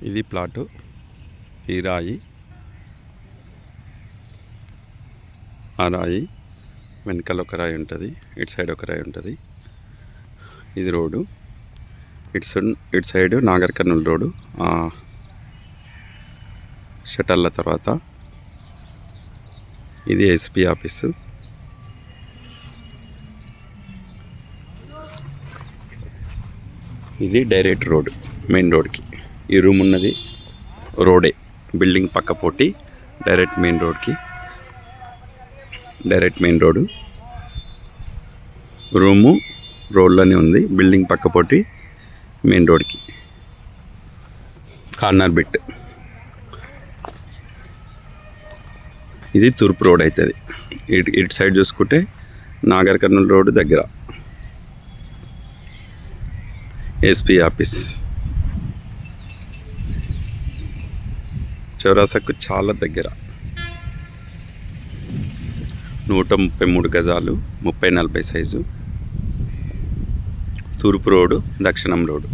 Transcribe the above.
ఇది ప్లాటు. ఈ రాయి, ఆ రాయి వెనకాల ఒక రాయి ఉంటుంది, ఇటు సైడ్ ఒక రాయి ఉంటుంది. ఇది రోడ్డు. ఇటు సైడ్ నాగర్ కర్నూల్ రోడ్డు. షటర్ల తర్వాత ఇది ఎస్పీ ఆఫీసు. ఇది డైరెక్ట్ రోడ్, మెయిన్ రోడ్కి. ఈ రూమ్ ఉన్నది రోడే, బిల్డింగ్ పక్క పోటీ డైరెక్ట్ మెయిన్ రోడ్కి. డైరెక్ట్ మెయిన్ రోడ్డు, రూము రోడ్లోనే ఉంది. బిల్డింగ్ పక్క పోటీ మెయిన్ రోడ్కి. Corner bit. ఇది తూర్పు రోడ్ అవుతుంది. ఇటు సైడ్ చూసుకుంటే నాగర్ కర్నూల్ రోడ్డు దగ్గర ఎస్పీ ఆఫీస్. చౌరాసాకు చాలా దగ్గర. 133 గజాలు, 30-40 సైజు. తూర్పు రోడ్డు, దక్షిణం రోడ్డు.